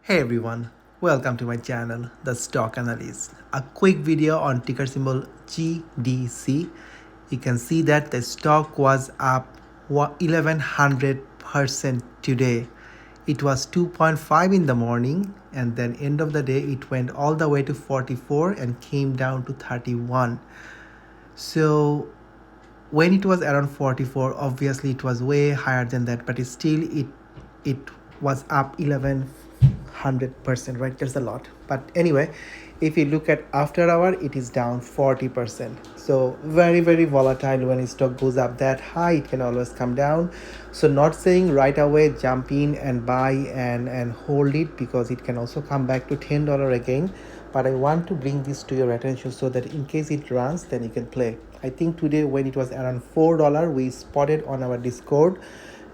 Hey everyone, welcome to my channel, The Stock Analyst. A quick video on ticker symbol GDC. You can see that the stock was up 1100% today. It was 2.5 in the morning and then end of the day it went all the way to 44 and came down to 31. So when it was around 44, obviously it was way higher than that, but it was up 1100%, right? That's a lot. But anyway, if you look at after hour, it is down 40%. So very volatile. When a stock goes up that high, it can always come down. So not saying right away jump in and buy and hold it, because it can also come back to $10 again. But I want to bring this to your attention so that in case it runs, then you can play. I think today when it was around $4, we spotted on our Discord,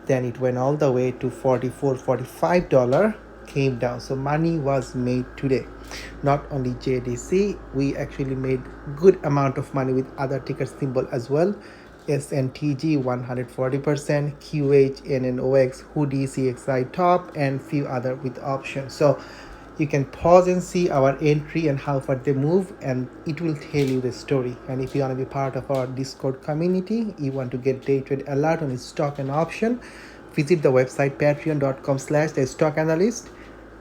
then it went all the way to $44 $45, came down. So money was made today. Not only JDC, we actually made good amount of money with other ticker symbol as well. SNTG 140%, QH, NNOX, Hoodie, CXI top, and few other with options. So you can pause and see our entry and how far they move, and it will tell you the story. And if you want to be part of our Discord community, you want to get day trade alert on stock and option, visit the website patreon.com/the stock analyst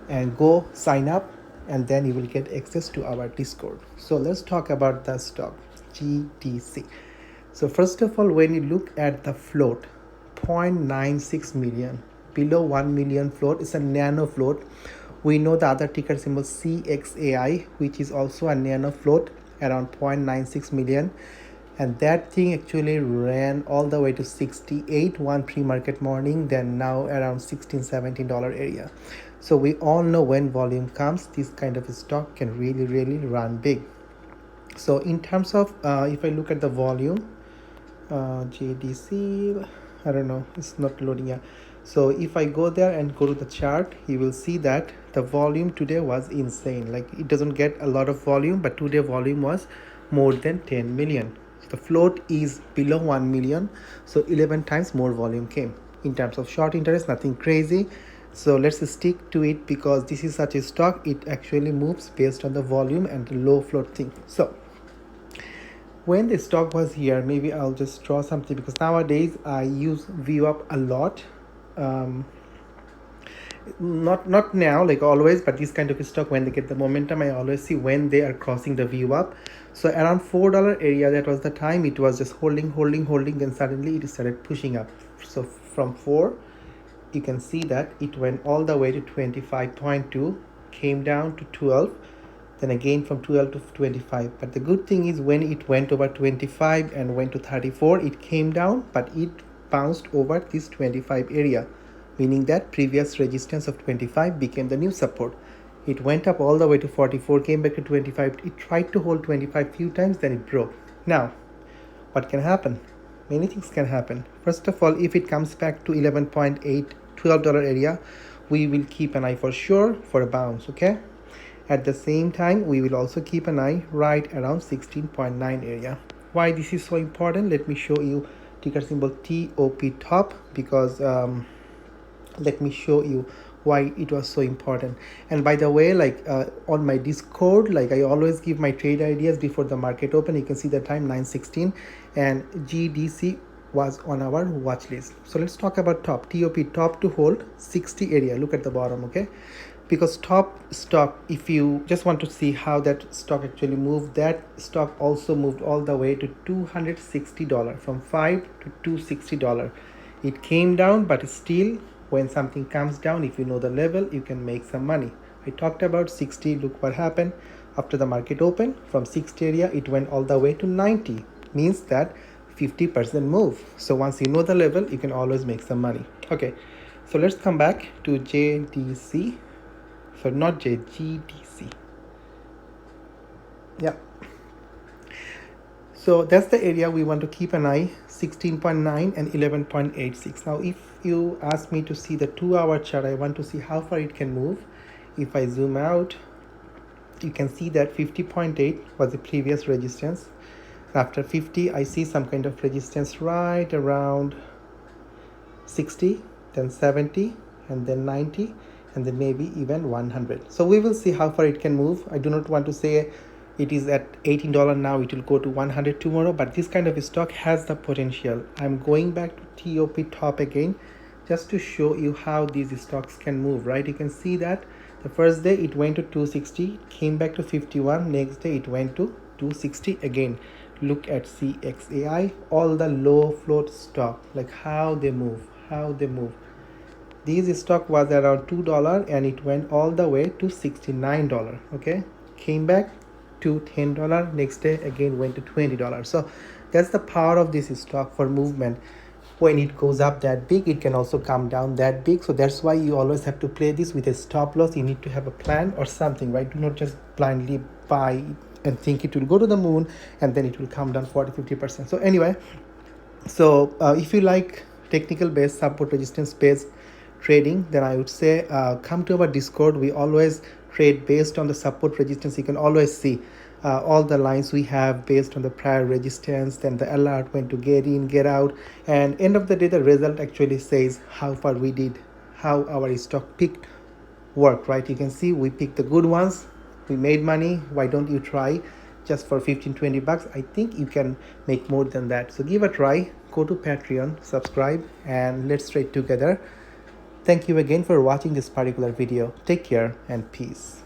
and go sign up, and then you will get access to our Discord. So let's talk about the stock GDC. So first of all, when you look at the float, 0.96 million, below 1 million float, is a nano float. We know the other ticker symbol CXAI, which is also a nano float, around 0.96 million. And that thing actually ran all the way to 68 one pre-market morning, then now around $16-17 area. So we all know when volume comes, this kind of stock can really run big. So in terms of if I look at the volume, JDC, I don't know, it's not loading yet. So if I go there and go to the chart, you will see that the volume today was insane. Like, it doesn't get a lot of volume, but today volume was more than 10 million. The float is below 1 million, so 11 times more volume came. In terms of short interest, nothing crazy. So let's stick to it, because this is such a stock, it actually moves based on the volume and the low float thing. So when the stock was here, maybe I'll just draw something, because nowadays I use view up a lot. Not now, like always, but this kind of stock, when they get the momentum, I always see when they are crossing the view up. So around $4 area, that was the time it was just holding, then suddenly it started pushing up. So from 4, you can see that it went all the way to 25.2, came down to 12, then again from 12 to 25. But the good thing is, when it went over 25 and went to 34, it came down, but it bounced over this 25 area, meaning that previous resistance of 25 became the new support. It went up all the way to 44, came back to 25. It tried to hold 25 few times, then it broke. Now, what can happen? Many things can happen. First of all, if it comes back to 11.8, $12 area, we will keep an eye for sure for a bounce, okay? At the same time, we will also keep an eye right around 16.9 area. Why this is so important? Let me show you ticker symbol TOP top, because let me show you why it was so important. And by the way, like on my Discord, like I always give my trade ideas before the market open. You can see the time 9:16, and GDC was on our watch list. So let's talk about top. TOP, top to hold 60 area. Look at the bottom, okay? Because top stock, if you just want to see how that stock actually moved, that stock also moved all the way to $260, from $5 to $260. It came down, but still, when something comes down, if you know the level, you can make some money. I talked about 60. Look what happened after the market opened. From 60 area, it went all the way to 90, means that 50% move. So once you know the level, you can always make some money. Okay, so let's come back to JDC. So not GDC. Yeah. So that's the area we want to keep an eye, 16.9 and 11.86. Now, if you ask me to see the 2-hour chart, I want to see how far it can move. If I zoom out, you can see that 50.8 was the previous resistance. After 50, I see some kind of resistance right around 60, then 70, and then 90. and then maybe even 100. So we will see how far it can move. I do not want to say it is at $18 now, it will go to 100 tomorrow, but this kind of stock has the potential. I'm going back to TOP top again just to show you how these stocks can move, right? You can see that the first day it went to 260, came back to 51, next day it went to 260 again. Look at CXAI, all the low float stock, like how they move. This stock was around $2 and it went all the way to $69. Okay, came back to $10, next day again went to $20. So that's the power of this stock for movement. When it goes up that big, it can also come down that big. So that's why you always have to play this with a stop loss. You need to have a plan or something, right? Do not just blindly buy and think it will go to the moon and then it will come down 40-50%. So anyway, so if you like technical based support resistance based trading, then I would say come to our Discord. We always trade based on the support resistance. You can always see all the lines we have based on the prior resistance, then the alert when to get in, get out, and end of the day the result actually says how far we did, how our stock picked work, right? You can see we picked the good ones, we made money. Why don't you try just for 15-20 bucks? I think you can make more than that. So give a try, go to Patreon, subscribe, and let's trade together. Thank you again for watching this particular video. Take care and peace.